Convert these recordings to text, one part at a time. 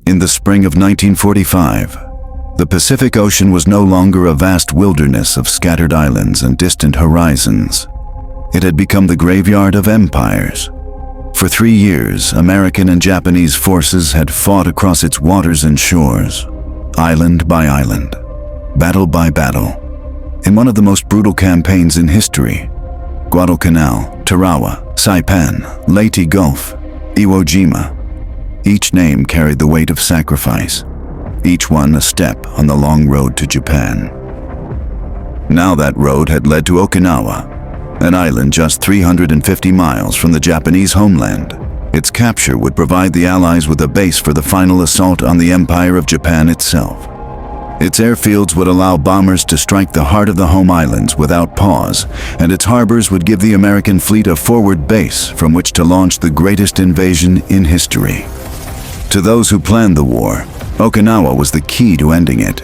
In the spring of 1945, the Pacific Ocean was no longer a vast wilderness of scattered islands and distant horizons. It had become the graveyard of empires. For 3 years, American and Japanese forces had fought across its waters and shores, island by island, battle by battle, in one of the most brutal campaigns in history. Guadalcanal, Tarawa, Saipan, Leyte Gulf, Iwo Jima. Each name carried the weight of sacrifice, each one a step on the long road to Japan. Now that road had led to Okinawa, an island just 350 miles from the Japanese homeland. Its capture would provide the Allies with a base for the final assault on the Empire of Japan itself. Its airfields would allow bombers to strike the heart of the home islands without pause, and its harbors would give the American fleet a forward base from which to launch the greatest invasion in history. To those who planned the war, Okinawa was the key to ending it.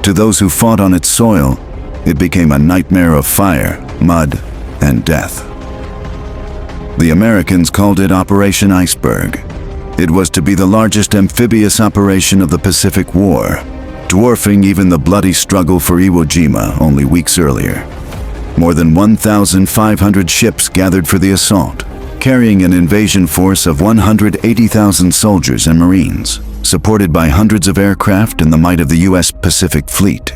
To those who fought on its soil, it became a nightmare of fire, mud, and death. The Americans called it Operation Iceberg. It was to be the largest amphibious operation of the Pacific War, dwarfing even the bloody struggle for Iwo Jima only weeks earlier. More than 1,500 ships gathered for the assault, carrying an invasion force of 180,000 soldiers and Marines, supported by hundreds of aircraft and the might of the U.S. Pacific Fleet.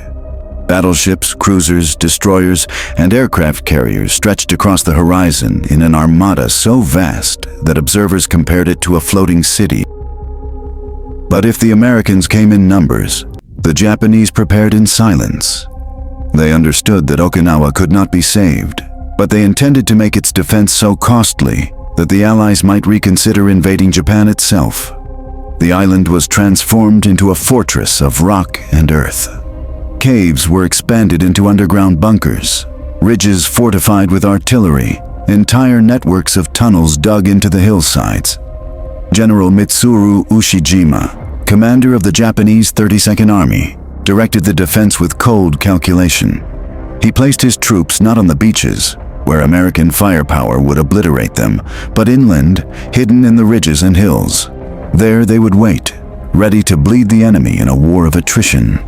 Battleships, cruisers, destroyers, and aircraft carriers stretched across the horizon in an armada so vast that observers compared it to a floating city. But if the Americans came in numbers, the Japanese prepared in silence. They understood that Okinawa could not be saved, but they intended to make its defense so costly that the Allies might reconsider invading Japan itself. The island was transformed into a fortress of rock and earth. Caves were expanded into underground bunkers, ridges fortified with artillery, entire networks of tunnels dug into the hillsides. General Mitsuru Ushijima, commander of the Japanese 32nd Army, directed the defense with cold calculation. He placed his troops not on the beaches, where American firepower would obliterate them, but inland, hidden in the ridges and hills. There they would wait, ready to bleed the enemy in a war of attrition.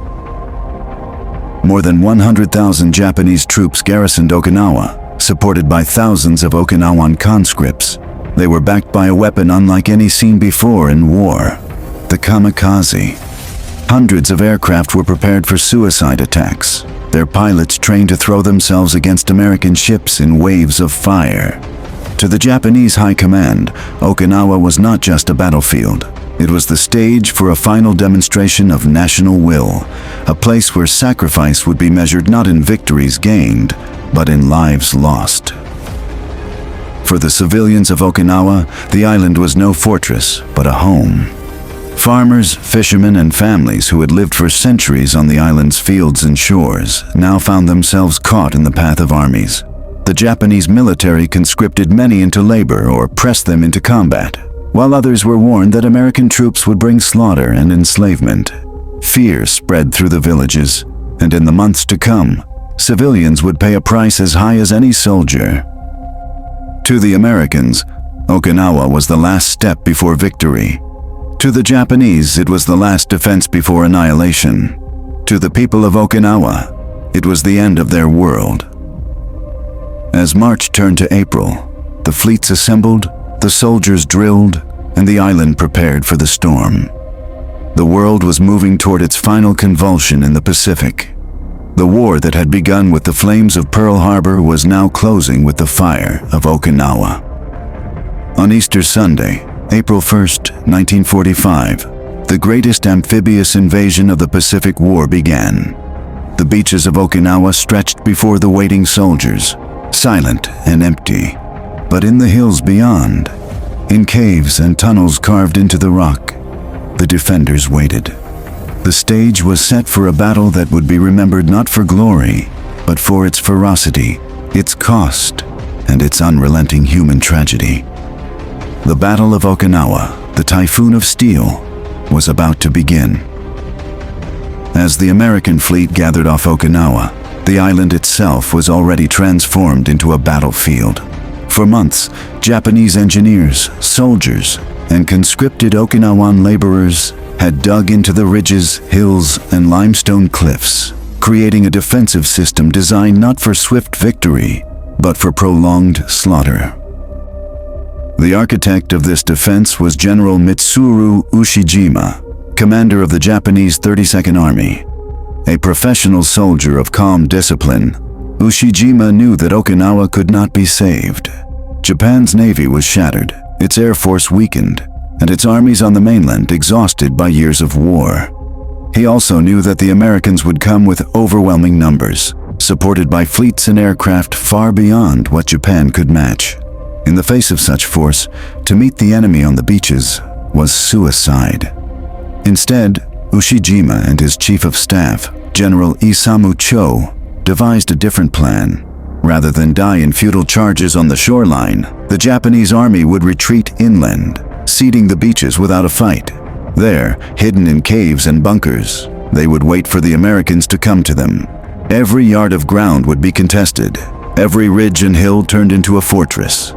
More than 100,000 Japanese troops garrisoned Okinawa, supported by thousands of Okinawan conscripts. They were backed by a weapon unlike any seen before in war, the kamikaze. Hundreds of aircraft were prepared for suicide attacks, their pilots trained to throw themselves against American ships in waves of fire. To the Japanese high command, Okinawa was not just a battlefield. It was the stage for a final demonstration of national will, a place where sacrifice would be measured not in victories gained, but in lives lost. For the civilians of Okinawa, the island was no fortress, but a home. Farmers, fishermen, and families who had lived for centuries on the island's fields and shores now found themselves caught in the path of armies. The Japanese military conscripted many into labor or pressed them into combat, while others were warned that American troops would bring slaughter and enslavement. Fear spread through the villages, and in the months to come, civilians would pay a price as high as any soldier. To the Americans, Okinawa was the last step before victory. To the Japanese, it was the last defense before annihilation. To the people of Okinawa, it was the end of their world. As March turned to April, the fleets assembled, the soldiers drilled, and the island prepared for the storm. The world was moving toward its final convulsion in the Pacific. The war that had begun with the flames of Pearl Harbor was now closing with the fire of Okinawa. On Easter Sunday, April 1st, 1945, the greatest amphibious invasion of the Pacific War began. The beaches of Okinawa stretched before the waiting soldiers, silent and empty. But in the hills beyond, in caves and tunnels carved into the rock, the defenders waited. The stage was set for a battle that would be remembered not for glory, but for its ferocity, its cost, and its unrelenting human tragedy. The Battle of Okinawa, the Typhoon of Steel, was about to begin. As the American fleet gathered off Okinawa, the island itself was already transformed into a battlefield. For months, Japanese engineers, soldiers, and conscripted Okinawan laborers had dug into the ridges, hills, and limestone cliffs, creating a defensive system designed not for swift victory, but for prolonged slaughter. The architect of this defense was General Mitsuru Ushijima, commander of the Japanese 32nd Army. A professional soldier of calm discipline, Ushijima knew that Okinawa could not be saved. Japan's navy was shattered, its air force weakened, and its armies on the mainland exhausted by years of war. He also knew that the Americans would come with overwhelming numbers, supported by fleets and aircraft far beyond what Japan could match. In the face of such force, to meet the enemy on the beaches was suicide. Instead, Ushijima and his chief of staff, General Isamu Cho, devised a different plan. Rather than die in futile charges on the shoreline, the Japanese army would retreat inland, ceding the beaches without a fight. There, hidden in caves and bunkers, they would wait for the Americans to come to them. Every yard of ground would be contested, every ridge and hill turned into a fortress.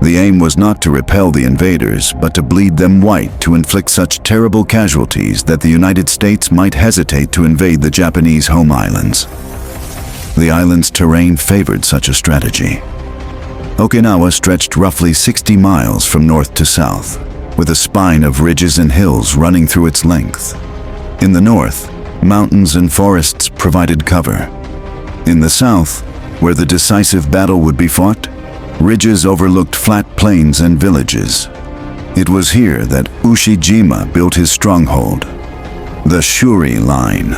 The aim was not to repel the invaders, but to bleed them white to inflict such terrible casualties that the United States might hesitate to invade the Japanese home islands. The island's terrain favored such a strategy. Okinawa stretched roughly 60 miles from north to south, with a spine of ridges and hills running through its length. In the north, mountains and forests provided cover. In the south, where the decisive battle would be fought, ridges overlooked flat plains and villages. It was here that Ushijima built his stronghold, the Shuri Line.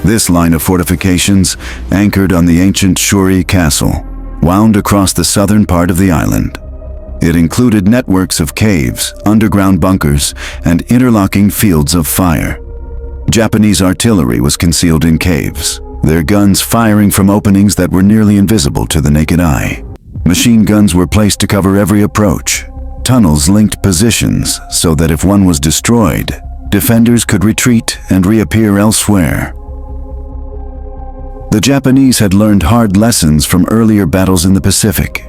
This line of fortifications, anchored on the ancient Shuri Castle, wound across the southern part of the island. It included networks of caves, underground bunkers, and interlocking fields of fire. Japanese artillery was concealed in caves, their guns firing from openings that were nearly invisible to the naked eye. Machine guns were placed to cover every approach. Tunnels linked positions so that if one was destroyed, defenders could retreat and reappear elsewhere. The Japanese had learned hard lessons from earlier battles in the Pacific.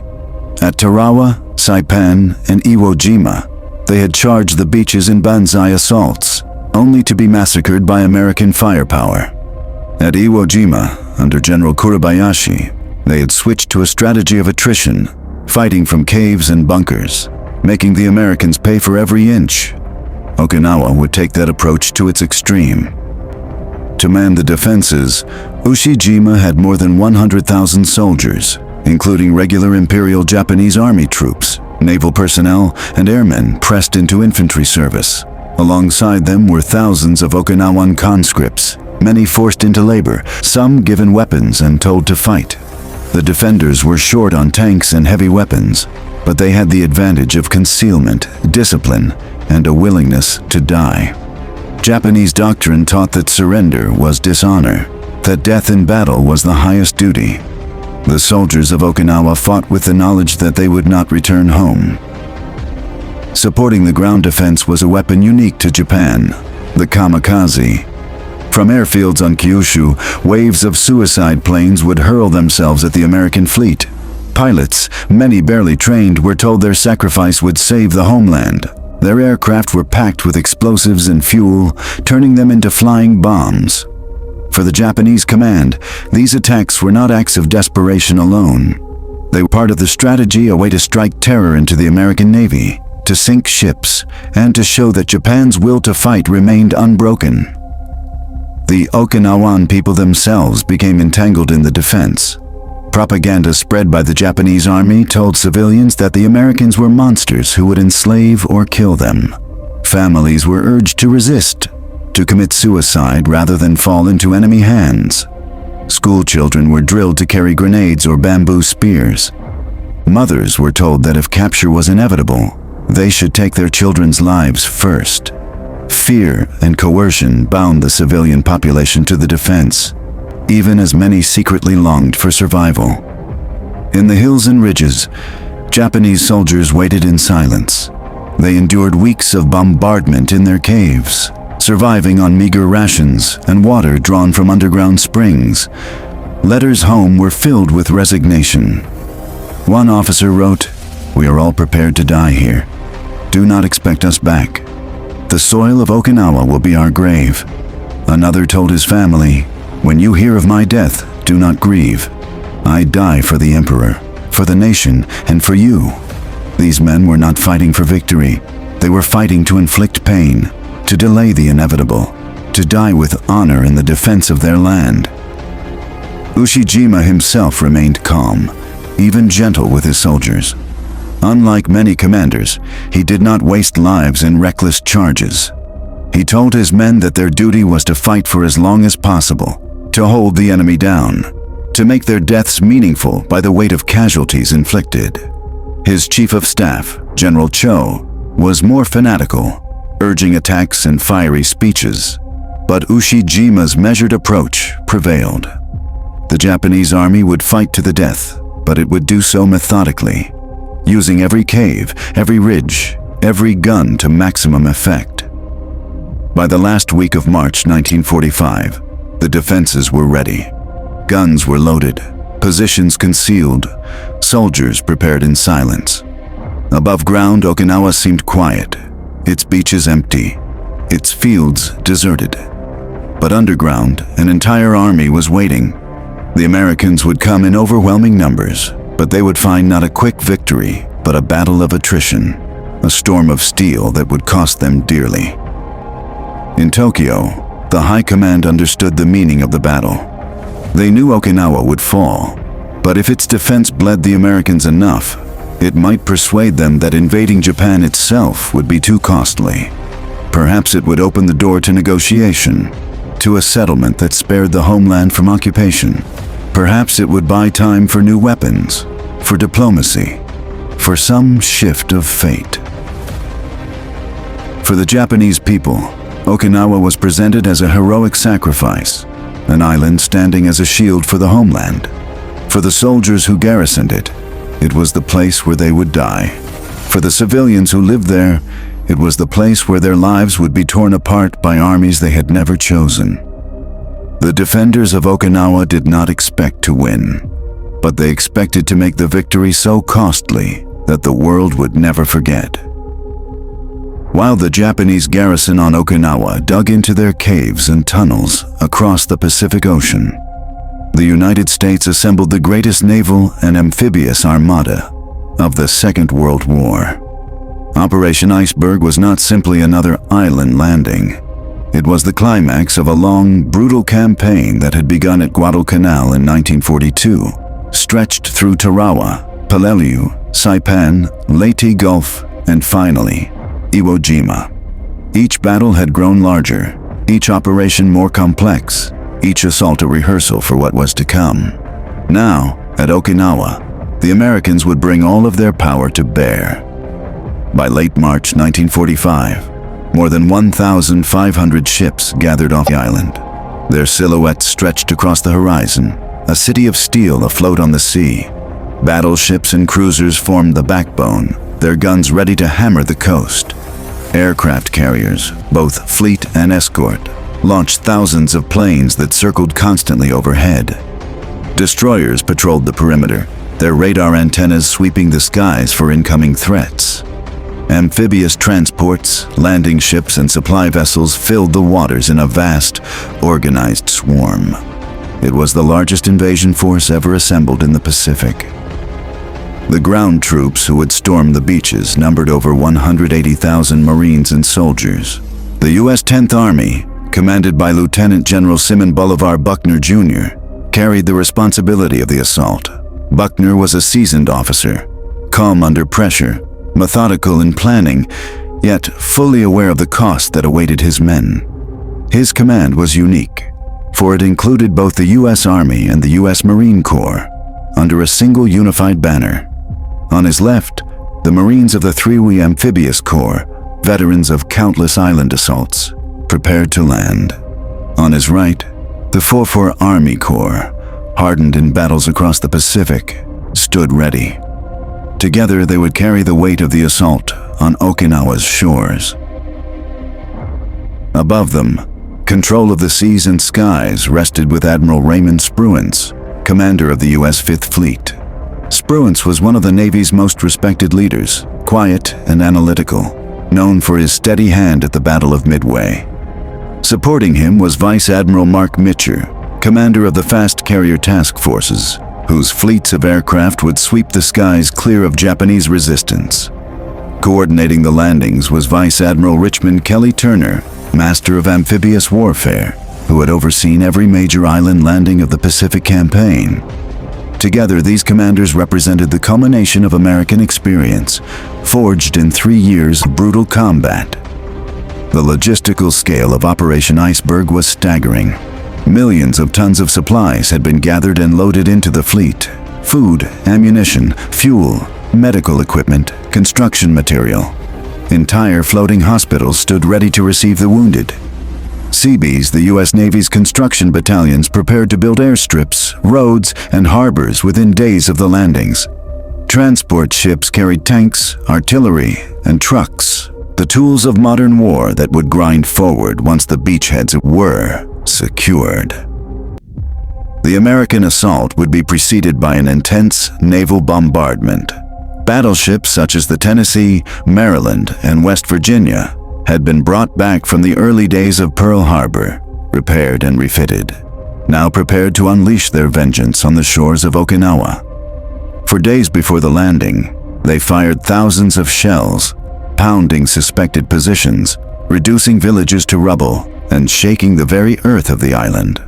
At Tarawa, Saipan, and Iwo Jima, they had charged the beaches in banzai assaults, only to be massacred by American firepower. At Iwo Jima, under General Kuribayashi, they had switched to a strategy of attrition, fighting from caves and bunkers, making the Americans pay for every inch. Okinawa would take that approach to its extreme. To man the defenses, Ushijima had more than 100,000 soldiers, including regular Imperial Japanese Army troops, naval personnel, and airmen pressed into infantry service. Alongside them were thousands of Okinawan conscripts, many forced into labor, some given weapons and told to fight. The defenders were short on tanks and heavy weapons, but they had the advantage of concealment, discipline, and a willingness to die. Japanese doctrine taught that surrender was dishonor, that death in battle was the highest duty. The soldiers of Okinawa fought with the knowledge that they would not return home. Supporting the ground defense was a weapon unique to Japan, the kamikaze. From airfields on Kyushu, waves of suicide planes would hurl themselves at the American fleet. Pilots, many barely trained, were told their sacrifice would save the homeland. Their aircraft were packed with explosives and fuel, turning them into flying bombs. For the Japanese command, these attacks were not acts of desperation alone. They were part of the strategy, a way to strike terror into the American Navy, to sink ships, and to show that Japan's will to fight remained unbroken. The Okinawan people themselves became entangled in the defense. Propaganda spread by the Japanese army told civilians that the Americans were monsters who would enslave or kill them. Families were urged to resist, to commit suicide rather than fall into enemy hands. School children were drilled to carry grenades or bamboo spears. Mothers were told that if capture was inevitable, they should take their children's lives first. Fear and coercion bound the civilian population to the defense, even as many secretly longed for survival. In the hills and ridges, Japanese soldiers waited in silence. They endured weeks of bombardment in their caves, surviving on meager rations and water drawn from underground springs. Letters home were filled with resignation. One officer wrote, "We are all prepared to die here. "Do not expect us back. The soil of Okinawa will be our grave." Another told his family, "When you hear of my death, do not grieve. I die for the emperor, for the nation, and for you." These men were not fighting for victory. They were fighting to inflict pain, to delay the inevitable, to die with honor in the defense of their land. Ushijima himself remained calm, even gentle with his soldiers. Unlike many commanders, he did not waste lives in reckless charges. He told his men that their duty was to fight for as long as possible, to hold the enemy down, to make their deaths meaningful by the weight of casualties inflicted. His chief of staff, General Cho, was more fanatical, urging attacks and fiery speeches. But Ushijima's measured approach prevailed. The Japanese army would fight to the death, but it would do so methodically, using every cave, every ridge, every gun to maximum effect. By the last week of March 1945, the defenses were ready. Guns were loaded, positions concealed, soldiers prepared in silence. Above ground, Okinawa seemed quiet, its beaches empty, its fields deserted. But underground, an entire army was waiting. The Americans would come in overwhelming numbers, but they would find not a quick victory, but a battle of attrition, a storm of steel that would cost them dearly. In Tokyo, the High Command understood the meaning of the battle. They knew Okinawa would fall, but if its defense bled the Americans enough, it might persuade them that invading Japan itself would be too costly. Perhaps it would open the door to negotiation, to a settlement that spared the homeland from occupation. Perhaps it would buy time for new weapons, for diplomacy, for some shift of fate. For the Japanese people, Okinawa was presented as a heroic sacrifice, an island standing as a shield for the homeland. For the soldiers who garrisoned it, it was the place where they would die. For the civilians who lived there, it was the place where their lives would be torn apart by armies they had never chosen. The defenders of Okinawa did not expect to win, but they expected to make the victory so costly that the world would never forget. While the Japanese garrison on Okinawa dug into their caves and tunnels across the Pacific Ocean, the United States assembled the greatest naval and amphibious armada of the Second World War. Operation Iceberg was not simply another island landing. It was the climax of a long, brutal campaign that had begun at Guadalcanal in 1942, stretched through Tarawa, Peleliu, Saipan, Leyte Gulf, and finally, Iwo Jima. Each battle had grown larger, each operation more complex, each assault a rehearsal for what was to come. Now, at Okinawa, the Americans would bring all of their power to bear. By late March 1945, more than 1,500 ships gathered off the island. Their silhouettes stretched across the horizon, a city of steel afloat on the sea. Battleships and cruisers formed the backbone, their guns ready to hammer the coast. Aircraft carriers, both fleet and escort, launched thousands of planes that circled constantly overhead. Destroyers patrolled the perimeter, their radar antennas sweeping the skies for incoming threats. Amphibious transports, landing ships, and supply vessels filled the waters in a vast, organized swarm. It was the largest invasion force ever assembled in the Pacific. The ground troops who would storm the beaches numbered over 180,000 Marines and soldiers. The U.S. 10th Army, commanded by Lieutenant General Simon Bolivar Buckner Jr., carried the responsibility of the assault. Buckner was a seasoned officer, calm under pressure, methodical in planning, yet fully aware of the cost that awaited his men. His command was unique, for it included both the U.S. Army and the U.S. Marine Corps under a single unified banner. On his left, the Marines of the WWII Amphibious Corps, veterans of countless island assaults, prepared to land. On his right, the 4-4 Army Corps, hardened in battles across the Pacific, stood ready. Together, they would carry the weight of the assault on Okinawa's shores. Above them, control of the seas and skies rested with Admiral Raymond Spruance, commander of the U.S. Fifth Fleet. Spruance was one of the Navy's most respected leaders, quiet and analytical. known for his steady hand at the Battle of Midway. Supporting him was Vice Admiral Mark Mitcher, commander of the Fast Carrier Task Forces, whose fleets of aircraft would sweep the skies clear of Japanese resistance. Coordinating the landings was Vice Admiral Richmond Kelly Turner, master of amphibious warfare, who had overseen every major island landing of the Pacific Campaign. Together, these commanders represented the culmination of American experience, forged in 3 years of brutal combat. The logistical scale of Operation Iceberg was staggering. Millions of tons of supplies had been gathered and loaded into the fleet: food, ammunition, fuel, medical equipment, construction material. Entire floating hospitals stood ready to receive the wounded. Seabees, the U.S. Navy's construction battalions, prepared to build airstrips, roads, and harbors within days of the landings. Transport ships carried tanks, artillery, and trucks, the tools of modern war that would grind forward once the beachheads were secured. The American assault would be preceded by an intense naval bombardment. Battleships such as the Tennessee, Maryland, and West Virginia had been brought back from the early days of Pearl Harbor, repaired and refitted, now prepared to unleash their vengeance on the shores of Okinawa. For days before the landing, they fired thousands of shells, pounding suspected positions, reducing villages to rubble, and shaking the very earth of the island.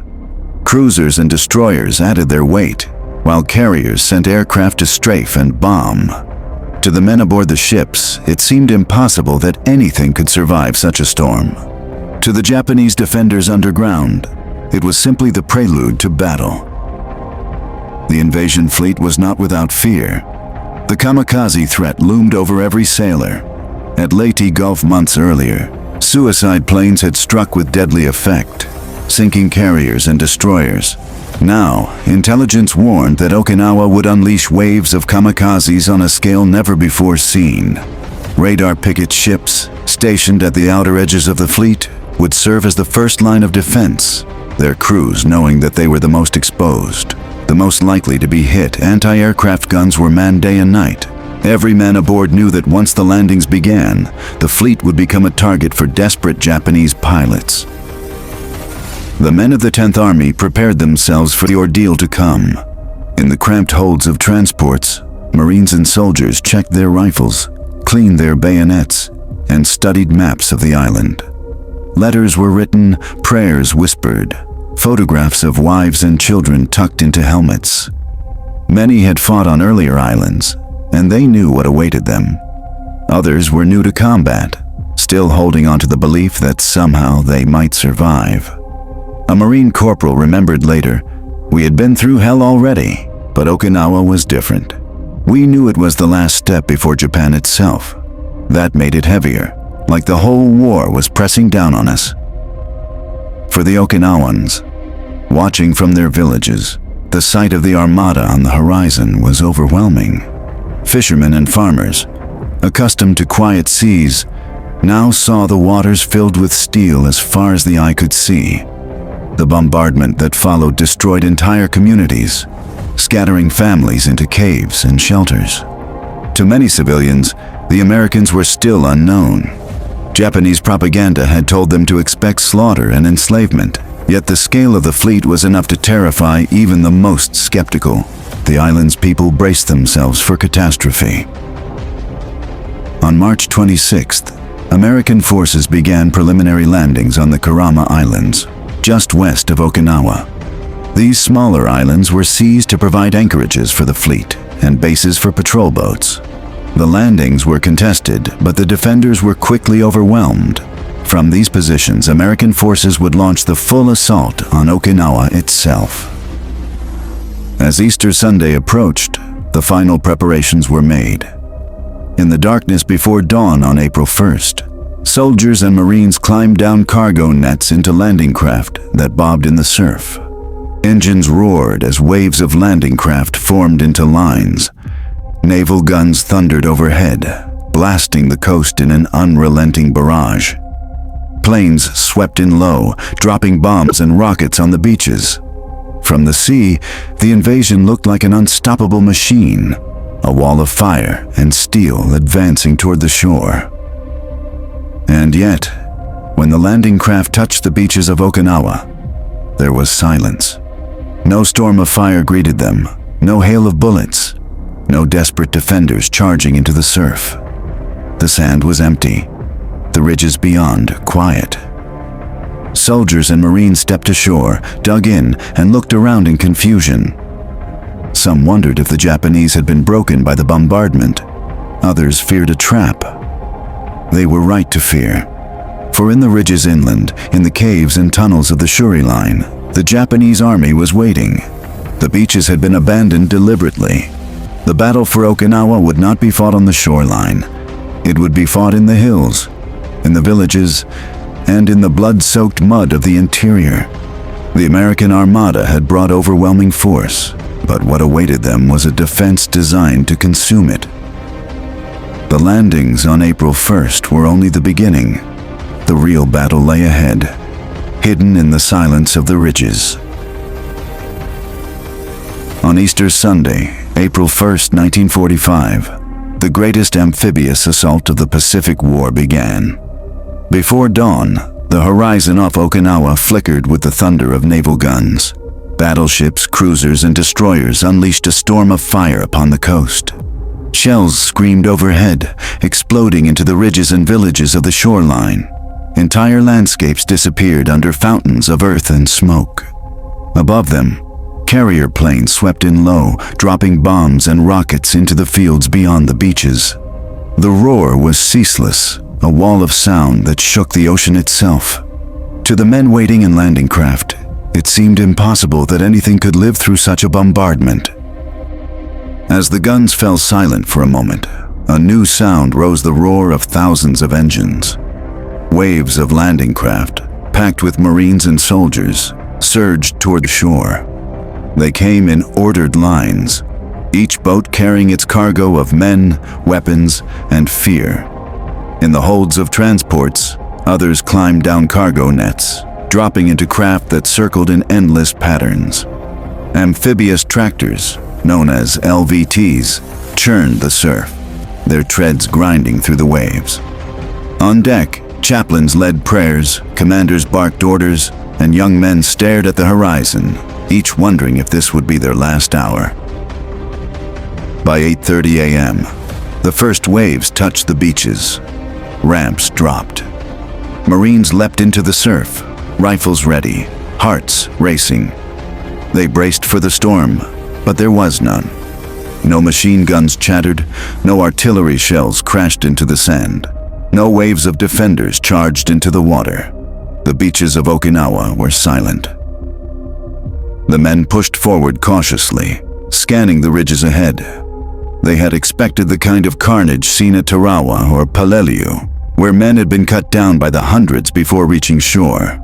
Cruisers and destroyers added their weight, while carriers sent aircraft to strafe and bomb. To the men aboard the ships, it seemed impossible that anything could survive such a storm. To the Japanese defenders underground, it was simply the prelude to battle. The invasion fleet was not without fear. The kamikaze threat loomed over every sailor. At Leyte Gulf months earlier, suicide planes had struck with deadly effect, sinking carriers and destroyers. Now, intelligence warned that Okinawa would unleash waves of kamikazes on a scale never before seen. Radar picket ships, stationed at the outer edges of the fleet, would serve as the first line of defense, their crews knowing that they were the most exposed, the most likely to be hit. Anti-aircraft guns were manned day and night. Every man aboard knew that once the landings began, the fleet would become a target for desperate Japanese pilots. The men of the 10th Army prepared themselves for the ordeal to come. In the cramped holds of transports, Marines and soldiers checked their rifles, cleaned their bayonets, and studied maps of the island. Letters were written, prayers whispered, photographs of wives and children tucked into helmets. Many had fought on earlier islands, and they knew what awaited them. Others were new to combat, still holding on to the belief that somehow they might survive. A Marine corporal remembered later, "We had been through hell already, but Okinawa was different. We knew it was the last step before Japan itself. That made it heavier, like the whole war was pressing down on us." For the Okinawans, watching from their villages, the sight of the armada on the horizon was overwhelming. Fishermen and farmers, accustomed to quiet seas, now saw the waters filled with steel as far as the eye could see. The bombardment that followed destroyed entire communities, scattering families into caves and shelters. To many civilians, the Americans were still unknown. Japanese propaganda had told them to expect slaughter and enslavement, yet the scale of the fleet was enough to terrify even the most skeptical. The island's people braced themselves for catastrophe. On March 26th, American forces began preliminary landings on the Kurama Islands, just west of Okinawa. These smaller islands were seized to provide anchorages for the fleet and bases for patrol boats. The landings were contested, but the defenders were quickly overwhelmed. From these positions, American forces would launch the full assault on Okinawa itself. As Easter Sunday approached, the final preparations were made. In the darkness before dawn on April 1st, soldiers and Marines climbed down cargo nets into landing craft that bobbed in the surf. Engines roared as waves of landing craft formed into lines. Naval guns thundered overhead, blasting the coast in an unrelenting barrage. Planes swept in low, dropping bombs and rockets on the beaches. From the sea, the invasion looked like an unstoppable machine, a wall of fire and steel advancing toward the shore. And yet, when the landing craft touched the beaches of Okinawa, there was silence. No storm of fire greeted them, no hail of bullets, no desperate defenders charging into the surf. The sand was empty, the ridges beyond quiet. Soldiers and Marines stepped ashore, dug in, and looked around in confusion. Some wondered if the Japanese had been broken by the bombardment. Others feared a trap. They were right to fear. For in the ridges inland, in the caves and tunnels of the Shuri line, the Japanese army was waiting. The beaches had been abandoned deliberately. The battle for Okinawa would not be fought on the shoreline. It would be fought in the hills, in the villages, and in the blood-soaked mud of the interior. The American Armada had brought overwhelming force, but what awaited them was a defense designed to consume it. The landings on April 1st were only the beginning. The real battle lay ahead, hidden in the silence of the ridges. On Easter Sunday, April 1st, 1945, the greatest amphibious assault of the Pacific War began. Before dawn, the horizon off Okinawa flickered with the thunder of naval guns. Battleships, cruisers, and destroyers unleashed a storm of fire upon the coast. Shells screamed overhead, exploding into the ridges and villages of the shoreline. Entire landscapes disappeared under fountains of earth and smoke. Above them, carrier planes swept in low, dropping bombs and rockets into the fields beyond the beaches. The roar was ceaseless, a wall of sound that shook the ocean itself. To the men waiting in landing craft, it seemed impossible that anything could live through such a bombardment. As the guns fell silent for a moment, a new sound rose, the roar of thousands of engines. Waves of landing craft, packed with Marines and soldiers, surged toward the shore. They came in ordered lines, each boat carrying its cargo of men, weapons, and fear. In the holds of transports, others climbed down cargo nets, dropping into craft that circled in endless patterns. Amphibious tractors, known as LVTs, churned the surf, their treads grinding through the waves. On deck, chaplains led prayers, commanders barked orders, and young men stared at the horizon, each wondering if this would be their last hour. By 8:30 a.m., the first waves touched the beaches. Ramps dropped. Marines leapt into the surf, rifles ready, hearts racing. They braced for the storm, but there was none. No machine guns chattered, no artillery shells crashed into the sand. No waves of defenders charged into the water. The beaches of Okinawa were silent. The men pushed forward cautiously, scanning the ridges ahead. They had expected the kind of carnage seen at Tarawa or Paleliu, where men had been cut down by the hundreds before reaching shore.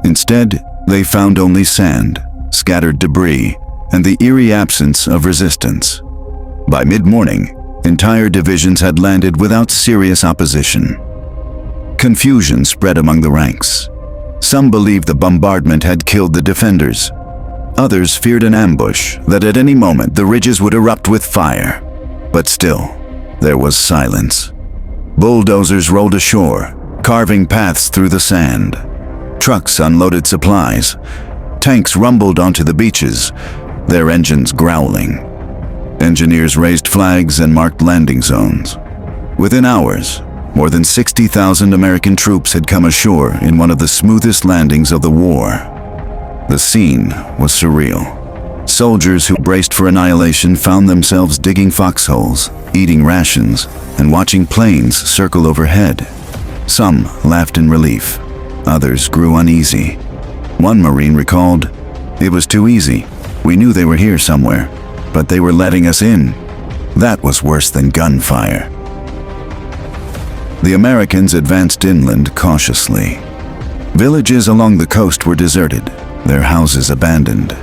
Instead, they found only sand, scattered debris, and the eerie absence of resistance. By mid-morning, entire divisions had landed without serious opposition. Confusion spread among the ranks. Some believed the bombardment had killed the defenders. Others feared an ambush, that at any moment the ridges would erupt with fire. But still, there was silence. Bulldozers rolled ashore, carving paths through the sand. Trucks unloaded supplies. Tanks rumbled onto the beaches, their engines growling. Engineers raised flags and marked landing zones. Within hours, more than 60,000 American troops had come ashore in one of the smoothest landings of the war. The scene was surreal. Soldiers who braced for annihilation found themselves digging foxholes, eating rations, and watching planes circle overhead. Some laughed in relief. Others grew uneasy. One Marine recalled, "It was too easy. We knew they were here somewhere, but they were letting us in. That was worse than gunfire." The Americans advanced inland cautiously. Villages along the coast were deserted, their houses abandoned.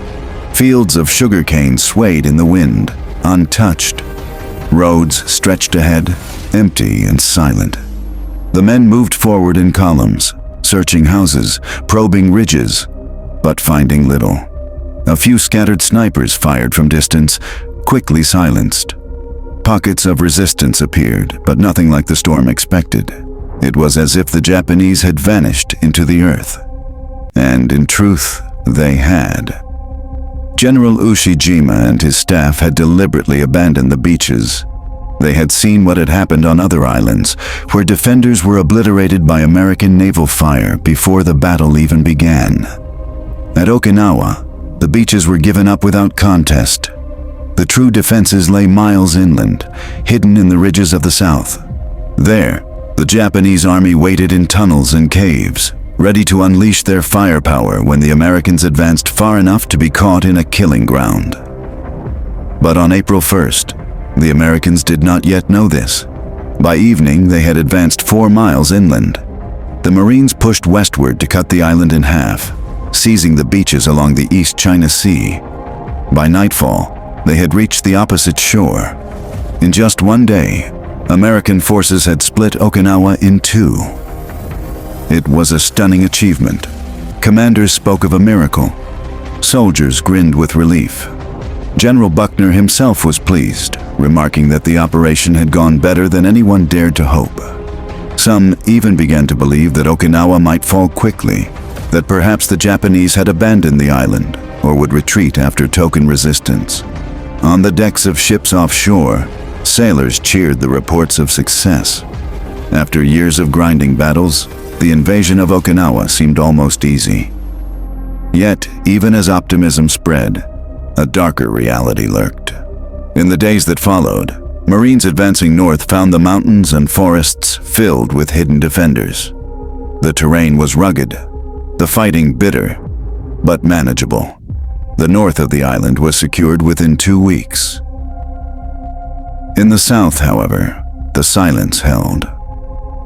Fields of sugarcane swayed in the wind, untouched. Roads stretched ahead, empty and silent. The men moved forward in columns, searching houses, probing ridges, but finding little. A few scattered snipers fired from distance, quickly silenced. Pockets of resistance appeared, but nothing like the storm expected. It was as if the Japanese had vanished into the earth. And in truth, they had. General Ushijima and his staff had deliberately abandoned the beaches. They had seen what had happened on other islands, where defenders were obliterated by American naval fire before the battle even began. At Okinawa, the beaches were given up without contest. The true defenses lay miles inland, hidden in the ridges of the south. There, the Japanese army waited in tunnels and caves, ready to unleash their firepower when the Americans advanced far enough to be caught in a killing ground. But on April 1st, the Americans did not yet know this. By evening, they had advanced 4 miles inland. The Marines pushed westward to cut the island in half, seizing the beaches along the East China Sea. By nightfall, they had reached the opposite shore. In just one day, American forces had split Okinawa in 2. It was a stunning achievement. Commanders spoke of a miracle. Soldiers grinned with relief. General Buckner himself was pleased, remarking that the operation had gone better than anyone dared to hope. Some even began to believe that Okinawa might fall quickly, that perhaps the Japanese had abandoned the island or would retreat after token resistance. On the decks of ships offshore, sailors cheered the reports of success. After years of grinding battles, the invasion of Okinawa seemed almost easy. Yet, even as optimism spread, a darker reality lurked. In the days that followed, Marines advancing north found the mountains and forests filled with hidden defenders. The terrain was rugged, the fighting bitter, but manageable. The north of the island was secured within 2 weeks. In the south, however, the silence held.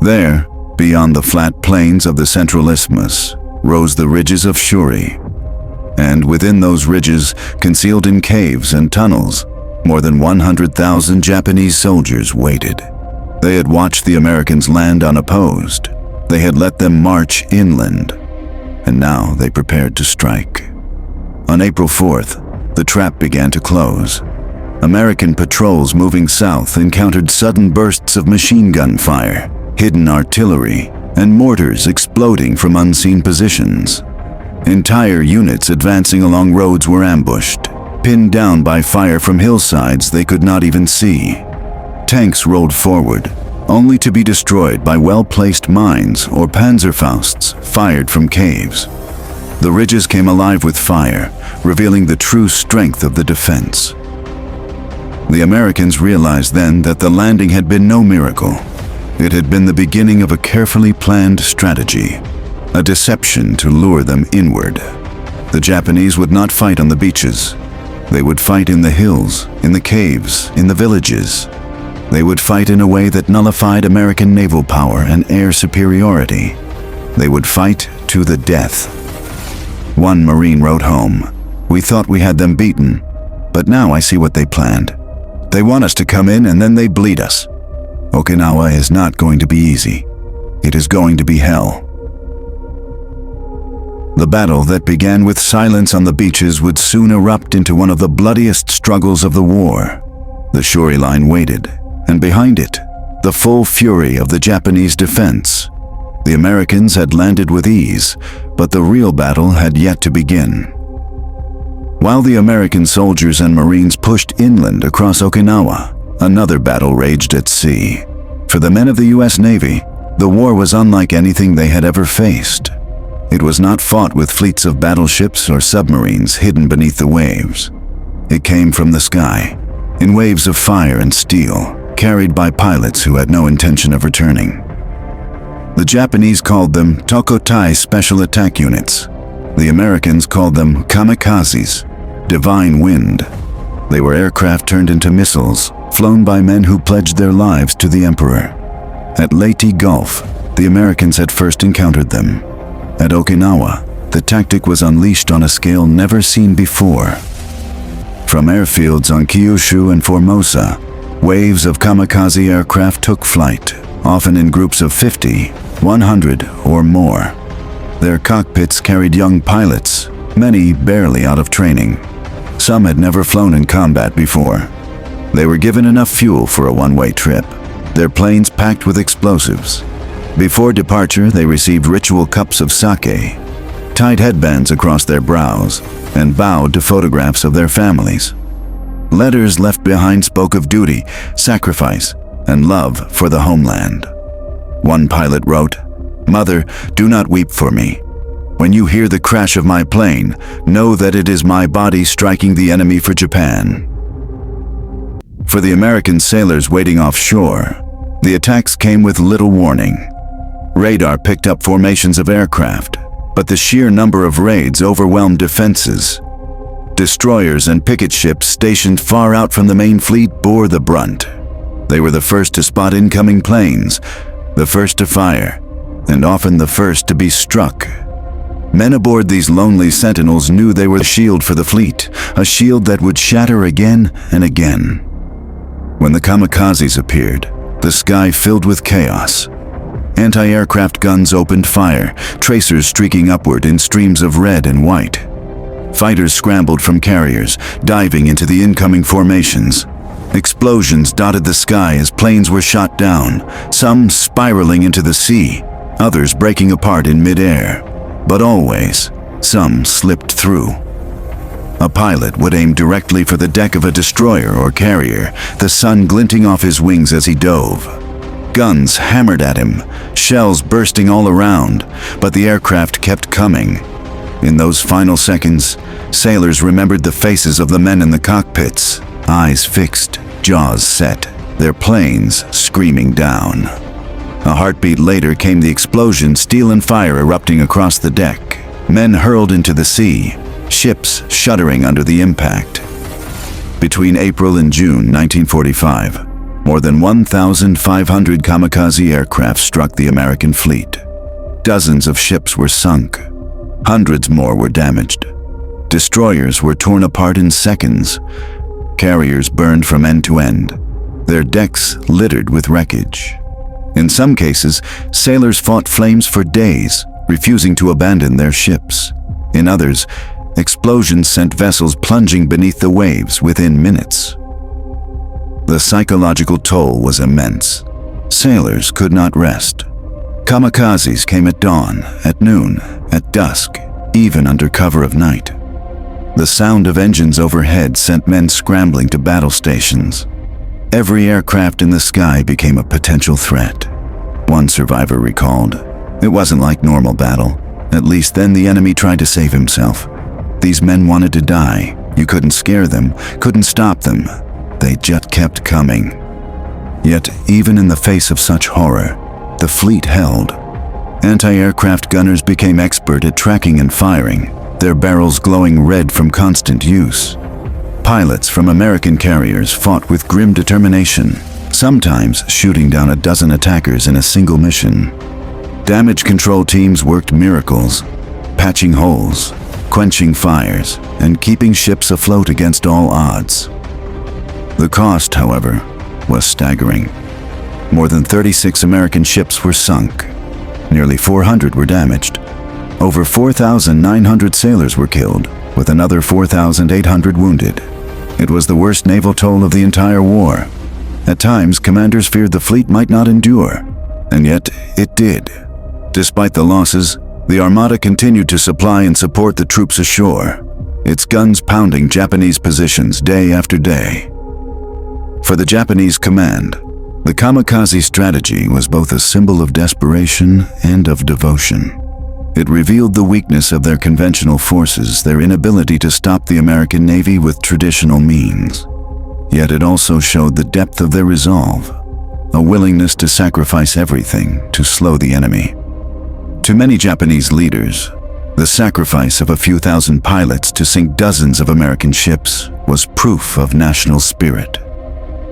There, beyond the flat plains of the Central Isthmus, rose the ridges of Shuri. And within those ridges, concealed in caves and tunnels, more than 100,000 Japanese soldiers waited. They had watched the Americans land unopposed. They had let them march inland. And now they prepared to strike. On April 4th, the trap began to close. American patrols moving south encountered sudden bursts of machine gun fire, hidden artillery, and mortars exploding from unseen positions. Entire units advancing along roads were ambushed, pinned down by fire from hillsides they could not even see. Tanks rolled forward, only to be destroyed by well-placed mines or Panzerfausts fired from caves. The ridges came alive with fire, revealing the true strength of the defense. The Americans realized then that the landing had been no miracle. It had been the beginning of a carefully planned strategy, a deception to lure them inward. The Japanese would not fight on the beaches. They would fight in the hills, in the caves, in the villages. They would fight in a way that nullified American naval power and air superiority. They would fight to the death. One Marine wrote home, "We thought we had them beaten, but now I see what they planned. They want us to come in and then they bleed us. Okinawa is not going to be easy. It is going to be hell." The battle that began with silence on the beaches would soon erupt into one of the bloodiest struggles of the war. The Shuri line waited, and behind it, the full fury of the Japanese defense. The Americans had landed with ease, but the real battle had yet to begin. While the American soldiers and Marines pushed inland across Okinawa, another battle raged at sea. For the men of the U.S. Navy, the war was unlike anything they had ever faced. It was not fought with fleets of battleships or submarines hidden beneath the waves. It came from the sky, in waves of fire and steel, carried by pilots who had no intention of returning. The Japanese called them Tokotai Special Attack Units. The Americans called them kamikazes, divine wind. They were aircraft turned into missiles, flown by men who pledged their lives to the Emperor. At Leyte Gulf, the Americans had first encountered them. At Okinawa, the tactic was unleashed on a scale never seen before. From airfields on Kyushu and Formosa, waves of kamikaze aircraft took flight, often in groups of 50, 100, or more. Their cockpits carried young pilots, many barely out of training. Some had never flown in combat before. They were given enough fuel for a one-way trip, their planes packed with explosives. Before departure, they received ritual cups of sake, tied headbands across their brows, and bowed to photographs of their families. Letters left behind spoke of duty, sacrifice, and love for the homeland. One pilot wrote, "Mother, do not weep for me. When you hear the crash of my plane, know that it is my body striking the enemy for Japan." For the American sailors waiting offshore, the attacks came with little warning. Radar picked up formations of aircraft, but the sheer number of raids overwhelmed defenses. Destroyers and picket ships stationed far out from the main fleet bore the brunt. They were the first to spot incoming planes, the first to fire, and often the first to be struck. Men aboard these lonely sentinels knew they were a shield for the fleet, a shield that would shatter again and again. When the kamikazes appeared, the sky filled with chaos. Anti-aircraft guns opened fire, tracers streaking upward in streams of red and white. Fighters scrambled from carriers, diving into the incoming formations. Explosions dotted the sky as planes were shot down, some spiraling into the sea, others breaking apart in mid-air. But always, some slipped through. A pilot would aim directly for the deck of a destroyer or carrier, the sun glinting off his wings as he dove. Guns hammered at him, shells bursting all around, but the aircraft kept coming. In those final seconds, sailors remembered the faces of the men in the cockpits, eyes fixed, jaws set, their planes screaming down. A heartbeat later came the explosion, steel and fire erupting across the deck. Men hurled into the sea, ships shuddering under the impact. Between April and June 1945, more than 1,500 kamikaze aircraft struck the American fleet. Dozens of ships were sunk. Hundreds more were damaged. Destroyers were torn apart in seconds. Carriers burned from end to end, their decks littered with wreckage. In some cases, sailors fought flames for days, refusing to abandon their ships. In others, explosions sent vessels plunging beneath the waves within minutes. The psychological toll was immense. Sailors could not rest. Kamikazes came at dawn, at noon, at dusk, even under cover of night. The sound of engines overhead sent men scrambling to battle stations. Every aircraft in the sky became a potential threat. One survivor recalled, "It wasn't like normal battle. At least then the enemy tried to save himself. These men wanted to die. You couldn't scare them, couldn't stop them. They just kept coming." Yet, even in the face of such horror, the fleet held. Anti-aircraft gunners became expert at tracking and firing, their barrels glowing red from constant use. Pilots from American carriers fought with grim determination, sometimes shooting down a dozen attackers in a single mission. Damage control teams worked miracles, patching holes, quenching fires, and keeping ships afloat against all odds. The cost, however, was staggering. More than 36 American ships were sunk. Nearly 400 were damaged. Over 4,900 sailors were killed, with another 4,800 wounded. It was the worst naval toll of the entire war. At times, commanders feared the fleet might not endure, and yet it did. Despite the losses, the Armada continued to supply and support the troops ashore, its guns pounding Japanese positions day after day. For the Japanese command, the kamikaze strategy was both a symbol of desperation and of devotion. It revealed the weakness of their conventional forces, their inability to stop the American Navy with traditional means. Yet it also showed the depth of their resolve, a willingness to sacrifice everything to slow the enemy. To many Japanese leaders, the sacrifice of a few thousand pilots to sink dozens of American ships was proof of national spirit.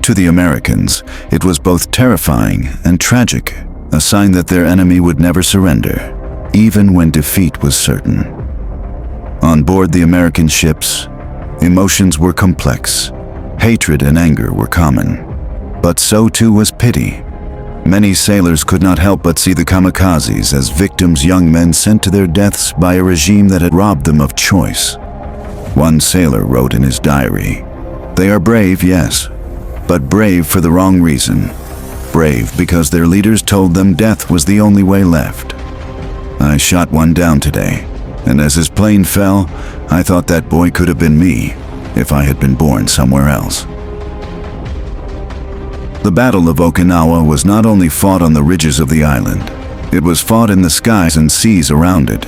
To the Americans, it was both terrifying and tragic, a sign that their enemy would never surrender, even when defeat was certain. On board the American ships, emotions were complex. Hatred and anger were common. But so too was pity. Many sailors could not help but see the kamikazes as victims, young men sent to their deaths by a regime that had robbed them of choice. One sailor wrote in his diary, "They are brave, yes, but brave for the wrong reason. brave because their leaders told them death was the only way left. I shot one down today, and as his plane fell, I thought that boy could have been me if I had been born somewhere else. The Battle of Okinawa was not only fought on the ridges of the island, it was fought in the skies and seas around it,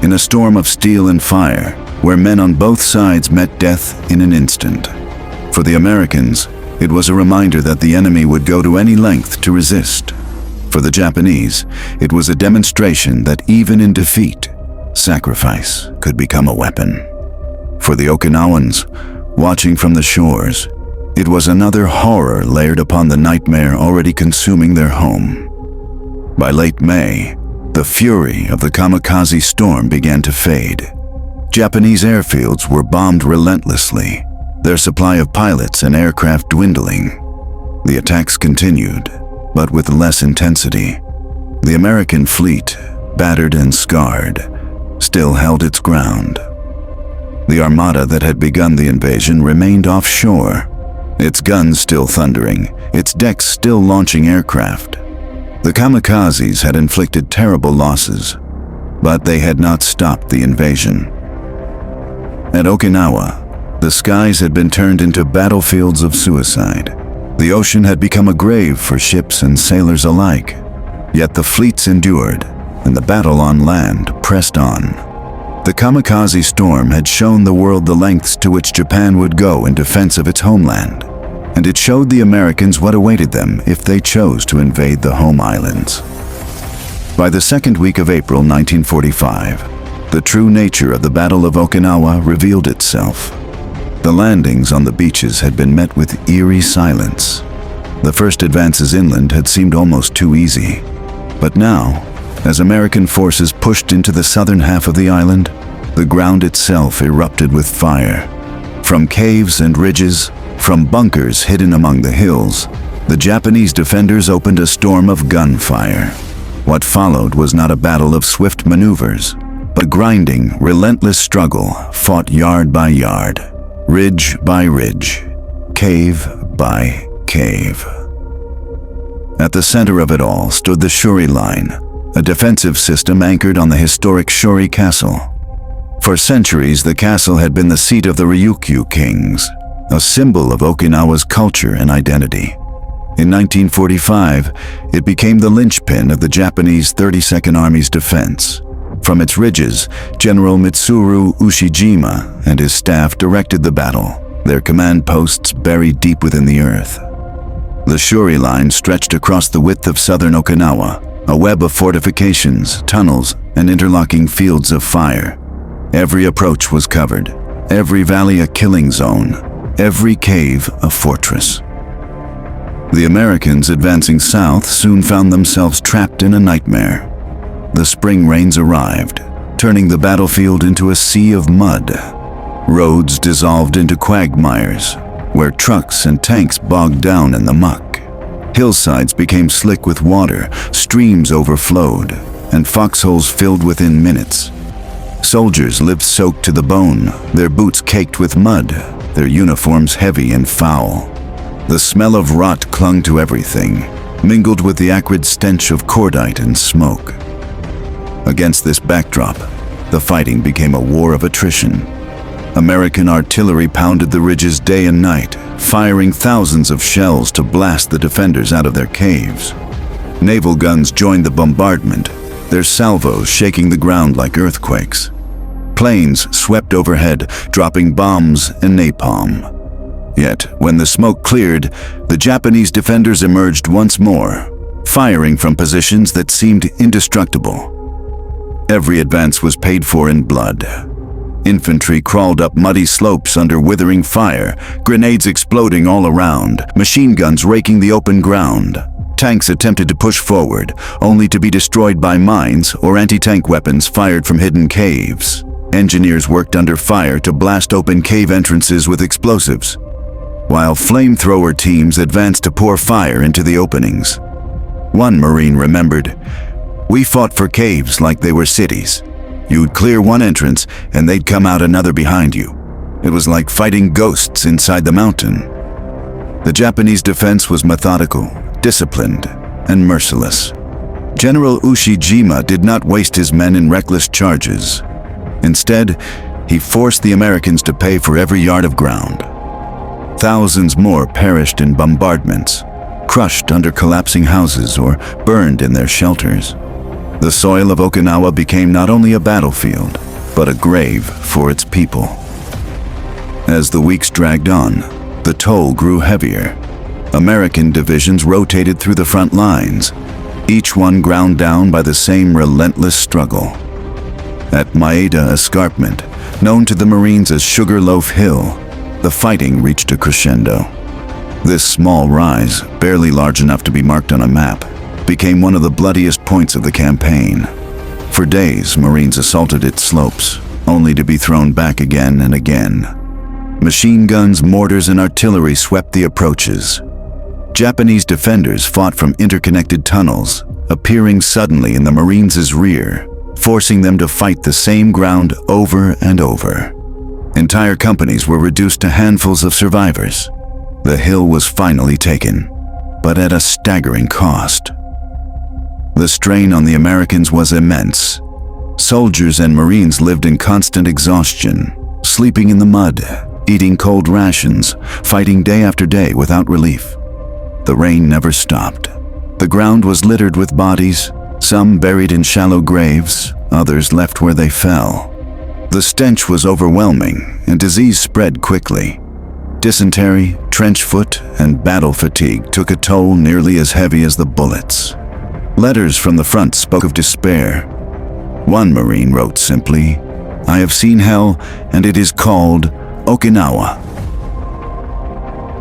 in a storm of steel and fire, where men on both sides met death in an instant. For the Americans, it was a reminder that the enemy would go to any length to resist. For the Japanese, it was a demonstration that even in defeat, sacrifice could become a weapon. For the Okinawans, watching from the shores, it was another horror layered upon the nightmare already consuming their home. By late May, the fury of the kamikaze storm began to fade. Japanese airfields were bombed relentlessly, their supply of pilots and aircraft dwindling. The attacks continued, but with less intensity. The American fleet, battered and scarred, still held its ground. The armada that had begun the invasion remained offshore, its guns still thundering, its decks still launching aircraft. The kamikazes had inflicted terrible losses, but they had not stopped the invasion. At Okinawa, the skies had been turned into battlefields of suicide. The ocean had become a grave for ships and sailors alike. Yet the fleets endured, and the battle on land pressed on. The kamikaze storm had shown the world the lengths to which Japan would go in defense of its homeland, and it showed the Americans what awaited them if they chose to invade the home islands. By the second week of April 1945, the true nature of the Battle of Okinawa revealed itself. The landings on the beaches had been met with eerie silence. The first advances inland had seemed almost too easy. But now, as American forces pushed into the southern half of the island, the ground itself erupted with fire. From caves and ridges, from bunkers hidden among the hills, the Japanese defenders opened a storm of gunfire. What followed was not a battle of swift maneuvers, but a grinding, relentless struggle fought yard by yard, ridge by ridge, cave by cave. At the center of it all stood the Shuri Line, a defensive system anchored on the historic Shuri Castle. For centuries, the castle had been the seat of the Ryukyu kings, a symbol of Okinawa's culture and identity. In 1945, it became the linchpin of the Japanese 32nd Army's defense. From its ridges, General Mitsuru Ushijima and his staff directed the battle, their command posts buried deep within the earth. The Shuri Line stretched across the width of southern Okinawa, a web of fortifications, tunnels, and interlocking fields of fire. Every approach was covered, every valley a killing zone, every cave a fortress. The Americans advancing south soon found themselves trapped in a nightmare. The spring rains arrived, turning the battlefield into a sea of mud. Roads dissolved into quagmires, where trucks and tanks bogged down in the muck. Hillsides became slick with water, streams overflowed, and foxholes filled within minutes. Soldiers lived soaked to the bone, their boots caked with mud, their uniforms heavy and foul. The smell of rot clung to everything, mingled with the acrid stench of cordite and smoke. Against this backdrop, the fighting became a war of attrition. American artillery pounded the ridges day and night, firing thousands of shells to blast the defenders out of their caves. Naval guns joined the bombardment, their salvos shaking the ground like earthquakes. Planes swept overhead, dropping bombs and napalm. Yet, when the smoke cleared, the Japanese defenders emerged once more, firing from positions that seemed indestructible. Every advance was paid for in blood. Infantry crawled up muddy slopes under withering fire, grenades exploding all around, machine guns raking the open ground. Tanks attempted to push forward, only to be destroyed by mines or anti-tank weapons fired from hidden caves. Engineers worked under fire to blast open cave entrances with explosives, while flamethrower teams advanced to pour fire into the openings. One Marine remembered, "We fought for caves like they were cities. You'd clear one entrance and they'd come out another behind you. It was like fighting ghosts inside the mountain." The Japanese defense was methodical, disciplined, and merciless. General Ushijima did not waste his men in reckless charges. Instead, he forced the Americans to pay for every yard of ground. Thousands more perished in bombardments, crushed under collapsing houses or burned in their shelters. The soil of Okinawa became not only a battlefield, but a grave for its people. As the weeks dragged on, the toll grew heavier. American divisions rotated through the front lines, each one ground down by the same relentless struggle. At Maeda Escarpment, known to the Marines as Sugarloaf Hill, the fighting reached a crescendo. This small rise, barely large enough to be marked on a map, became one of the bloodiest points of the campaign. For days, Marines assaulted its slopes, only to be thrown back again and again. Machine guns, mortars, and artillery swept the approaches. Japanese defenders fought from interconnected tunnels, appearing suddenly in the Marines' rear, forcing them to fight the same ground over and over. Entire companies were reduced to handfuls of survivors. The hill was finally taken, but at a staggering cost. The strain on the Americans was immense. Soldiers and Marines lived in constant exhaustion, sleeping in the mud, eating cold rations, fighting day after day without relief. The rain never stopped. The ground was littered with bodies, some buried in shallow graves, others left where they fell. The stench was overwhelming, and disease spread quickly. Dysentery, trench foot, and battle fatigue took a toll nearly as heavy as the bullets. Letters from the front spoke of despair. One Marine wrote simply, "I have seen hell, and it is called Okinawa."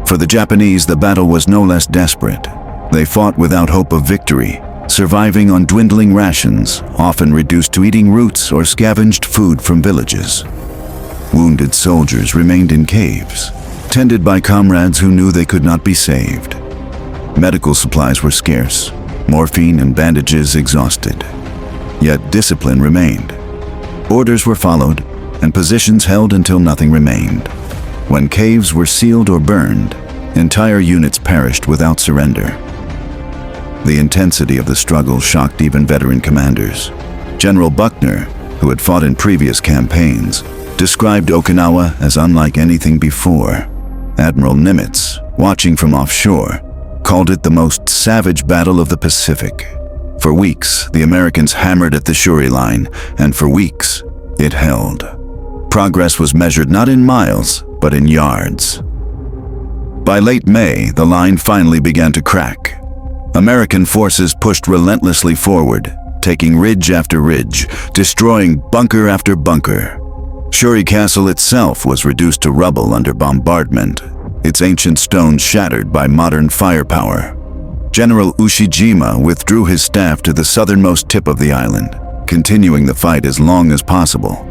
For the Japanese, the battle was no less desperate. They fought without hope of victory, surviving on dwindling rations, often reduced to eating roots or scavenged food from villages. Wounded soldiers remained in caves, tended by comrades who knew they could not be saved. Medical supplies were scarce, morphine and bandages exhausted. Yet discipline remained. Orders were followed, and positions held until nothing remained. When caves were sealed or burned, entire units perished without surrender. The intensity of the struggle shocked even veteran commanders. General Buckner, who had fought in previous campaigns, described Okinawa as unlike anything before. Admiral Nimitz, watching from offshore, called it the most savage battle of the Pacific. For weeks, the Americans hammered at the Shuri line, and for weeks, it held. Progress was measured not in miles, but in yards. By late May, the line finally began to crack. American forces pushed relentlessly forward, taking ridge after ridge, destroying bunker after bunker. Shuri Castle itself was reduced to rubble under bombardment, its ancient stones shattered by modern firepower. General Ushijima withdrew his staff to the southernmost tip of the island, continuing the fight as long as possible.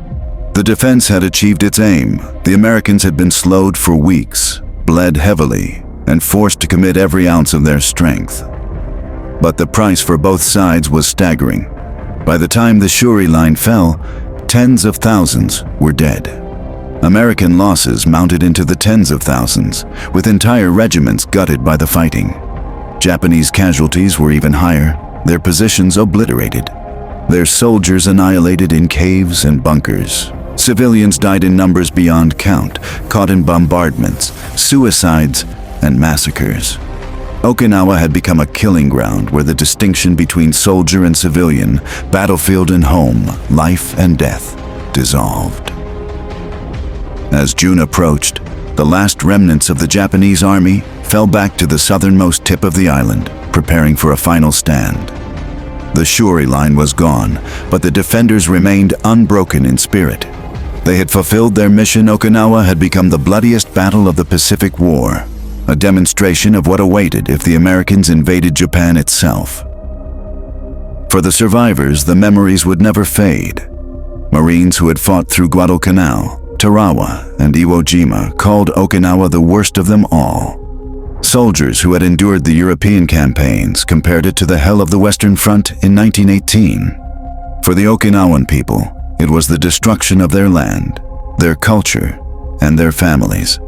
The defense had achieved its aim. The Americans had been slowed for weeks, bled heavily, and forced to commit every ounce of their strength. But the price for both sides was staggering. By the time the Shuri line fell, tens of thousands were dead. American losses mounted into the tens of thousands, with entire regiments gutted by the fighting. Japanese casualties were even higher, their positions obliterated, their soldiers annihilated in caves and bunkers. Civilians died in numbers beyond count, caught in bombardments, suicides, and massacres. Okinawa had become a killing ground where the distinction between soldier and civilian, battlefield and home, life and death, dissolved. As June approached, the last remnants of the Japanese army fell back to the southernmost tip of the island, preparing for a final stand. The Shuri line was gone, but the defenders remained unbroken in spirit. They had fulfilled their mission. Okinawa had become the bloodiest battle of the Pacific War, a demonstration of what awaited if the Americans invaded Japan itself. For the survivors, the memories would never fade. Marines who had fought through Guadalcanal, Tarawa, and Iwo Jima called Okinawa the worst of them all. Soldiers who had endured the European campaigns compared it to the hell of the Western Front in 1918. For the Okinawan people, it was the destruction of their land, their culture, and their families.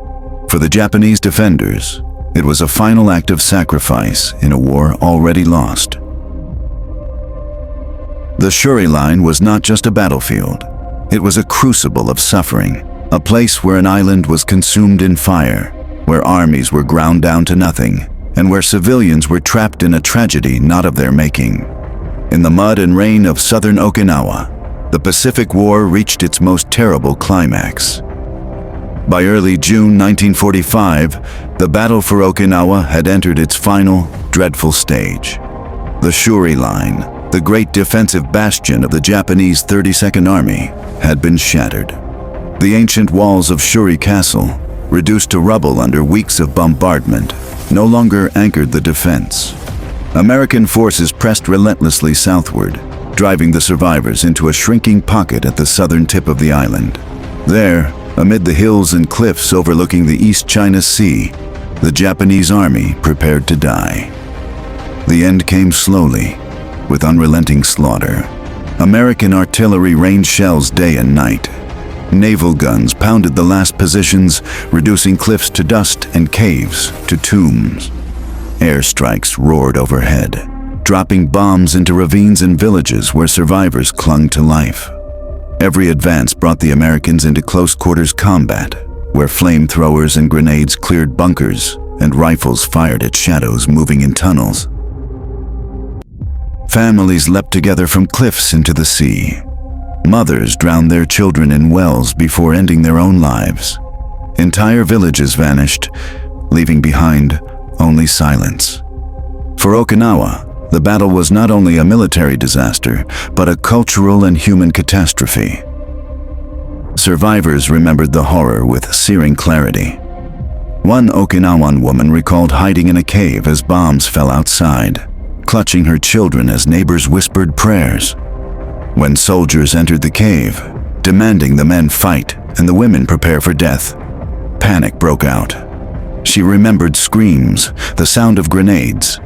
For the Japanese defenders, It was a final act of sacrifice in a war already lost. The Shuri Line was not just a battlefield. It was a crucible of suffering, a place where an island was consumed in fire, where armies were ground down to nothing, and where civilians were trapped in a tragedy not of their making. In the mud and rain of southern Okinawa, the Pacific War reached its most terrible climax. By early June 1945, the battle for Okinawa had entered its final, dreadful stage. The Shuri Line, the great defensive bastion of the Japanese 32nd Army, had been shattered. The ancient walls of Shuri Castle, reduced to rubble under weeks of bombardment, no longer anchored the defense. American forces pressed relentlessly southward, driving the survivors into a shrinking pocket at the southern tip of the island. There, amid the hills and cliffs overlooking the East China Sea, the Japanese army prepared to die. The end came slowly, with unrelenting slaughter. American artillery rained shells day and night. Naval guns pounded the last positions, reducing cliffs to dust and caves to tombs. Airstrikes roared overhead, dropping bombs into ravines and villages where survivors clung to life. Every advance brought the Americans into close-quarters combat, where flamethrowers and grenades cleared bunkers and rifles fired at shadows moving in tunnels. Families leapt together from cliffs into the sea. Mothers drowned their children in wells before ending their own lives. Entire villages vanished, leaving behind only silence. For Okinawa, the battle was not only a military disaster, but a cultural and human catastrophe. Survivors remembered the horror with searing clarity. One Okinawan woman recalled hiding in a cave as bombs fell outside, clutching her children as neighbors whispered prayers. When soldiers entered the cave, demanding the men fight and the women prepare for death, panic broke out. She remembered screams, the sound of grenades,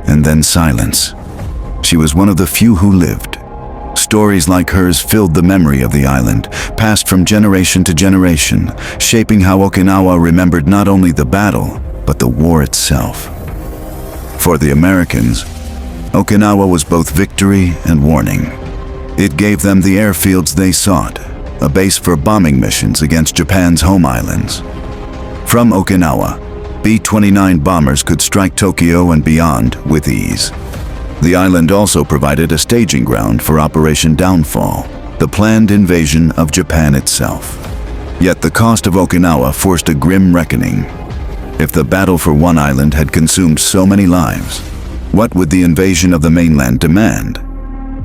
and then silence. She was one of the few who lived. Stories like hers filled the memory of the island, passed from generation to generation, shaping how Okinawa remembered not only the battle, but the war itself. For the Americans, Okinawa was both victory and warning. It gave them the airfields they sought, a base for bombing missions against Japan's home islands. From Okinawa, B-29 bombers could strike Tokyo and beyond with ease. The island also provided a staging ground for Operation Downfall, the planned invasion of Japan itself. Yet the cost of Okinawa forced a grim reckoning. If the battle for one island had consumed so many lives, what would the invasion of the mainland demand?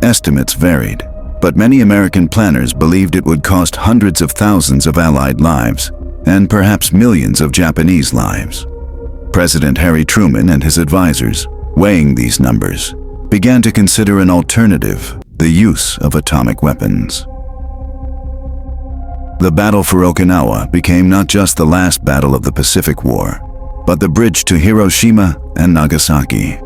Estimates varied, but many American planners believed it would cost hundreds of thousands of Allied lives, and perhaps millions of Japanese lives. President Harry Truman and his advisors, weighing these numbers, began to consider an alternative, the use of atomic weapons. The battle for Okinawa became not just the last battle of the Pacific War, but the bridge to Hiroshima and Nagasaki.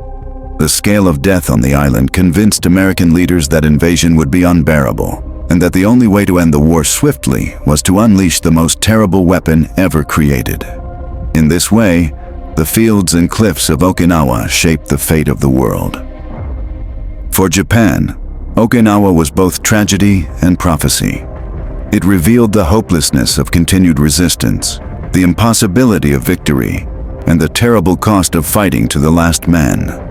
The scale of death on the island convinced American leaders that invasion would be unbearable, and that the only way to end the war swiftly was to unleash the most terrible weapon ever created. In this way, the fields and cliffs of Okinawa shaped the fate of the world. For Japan, Okinawa was both tragedy and prophecy. It revealed the hopelessness of continued resistance, the impossibility of victory, and the terrible cost of fighting to the last man.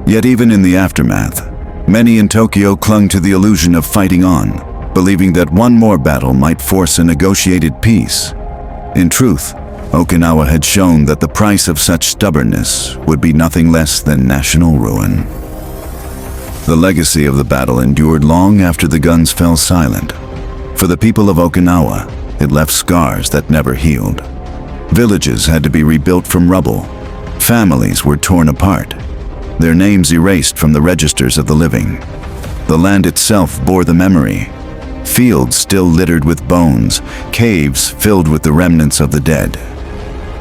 Yet even in the aftermath, many in Tokyo clung to the illusion of fighting on, believing that one more battle might force a negotiated peace. In truth, Okinawa had shown that the price of such stubbornness would be nothing less than national ruin. The legacy of the battle endured long after the guns fell silent. For the people of Okinawa, it left scars that never healed. Villages had to be rebuilt from rubble. Families were torn apart, their names erased from the registers of the living. The land itself bore the memory. Fields still littered with bones, caves filled with the remnants of the dead.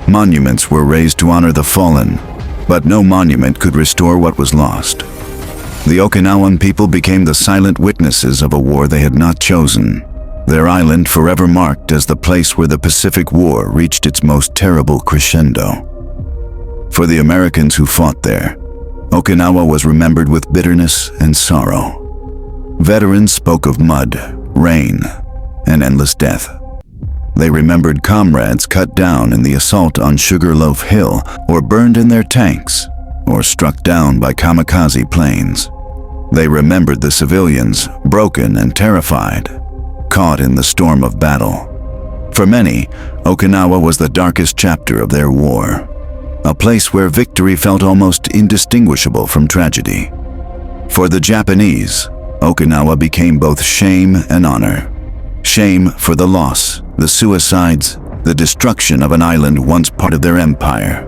Monuments were raised to honor the fallen, but no monument could restore what was lost. The Okinawan people became the silent witnesses of a war they had not chosen, their island forever marked as the place where the Pacific War reached its most terrible crescendo. For the Americans who fought there, Okinawa was remembered with bitterness and sorrow. Veterans spoke of mud, rain, and endless death. They remembered comrades cut down in the assault on Sugarloaf Hill, or burned in their tanks, or struck down by kamikaze planes. They remembered the civilians, broken and terrified, caught in the storm of battle. For many, Okinawa was the darkest chapter of their war, a place where victory felt almost indistinguishable from tragedy. For the Japanese, Okinawa became both shame and honor. Shame for the loss, the suicides, the destruction of an island once part of their empire.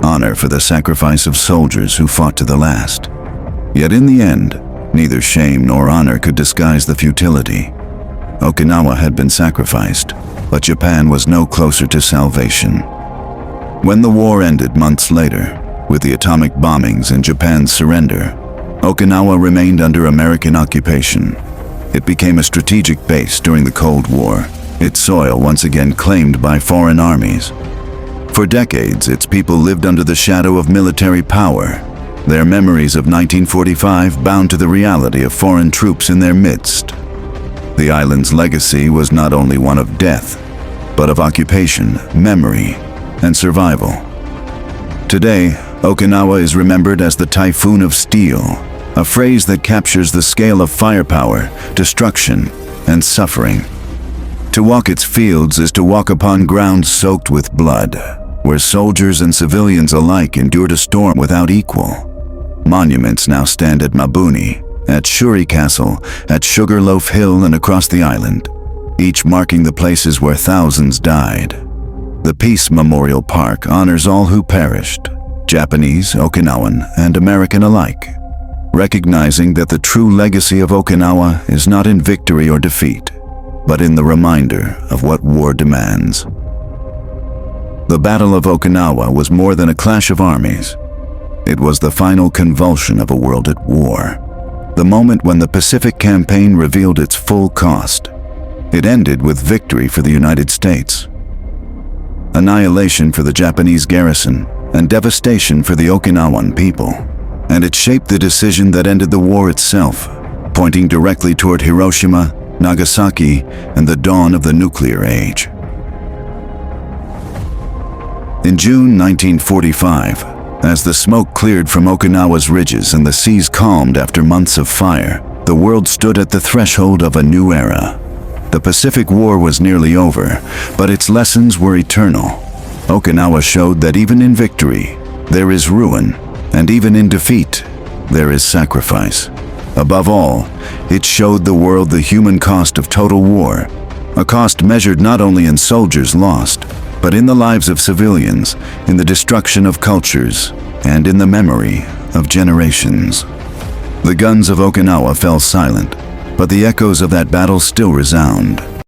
Honor for the sacrifice of soldiers who fought to the last. Yet in the end, neither shame nor honor could disguise the futility. Okinawa had been sacrificed, but Japan was no closer to salvation. When the war ended months later, with the atomic bombings and Japan's surrender, Okinawa remained under American occupation. It became a strategic base during the Cold War, its soil once again claimed by foreign armies. For decades, its people lived under the shadow of military power, their memories of 1945 bound to the reality of foreign troops in their midst. The island's legacy was not only one of death, but of occupation, memory, and survival. Today, Okinawa is remembered as the Typhoon of Steel, a phrase that captures the scale of firepower, destruction, and suffering. To walk its fields is to walk upon ground soaked with blood, where soldiers and civilians alike endured a storm without equal. Monuments now stand at Mabuni, at Shuri Castle, at Sugarloaf Hill, and across the island, each marking the places where thousands died. The Peace Memorial Park honors all who perished, Japanese, Okinawan, and American alike, recognizing that the true legacy of Okinawa is not in victory or defeat, but in the reminder of what war demands. The Battle of Okinawa was more than a clash of armies. It was the final convulsion of a world at war, the moment when the Pacific Campaign revealed its full cost. It ended with victory for the United States, annihilation for the Japanese garrison, and devastation for the Okinawan people. And it shaped the decision that ended the war itself, pointing directly toward Hiroshima, Nagasaki, and the dawn of the nuclear age. In June 1945, as the smoke cleared from Okinawa's ridges and the seas calmed after months of fire, the world stood at the threshold of a new era. The Pacific War was nearly over, but its lessons were eternal. Okinawa showed that even in victory, there is ruin, and even in defeat, there is sacrifice. Above all, it showed the world the human cost of total war, a cost measured not only in soldiers lost, but in the lives of civilians, in the destruction of cultures, and in the memory of generations. The guns of Okinawa fell silent, but the echoes of that battle still resound.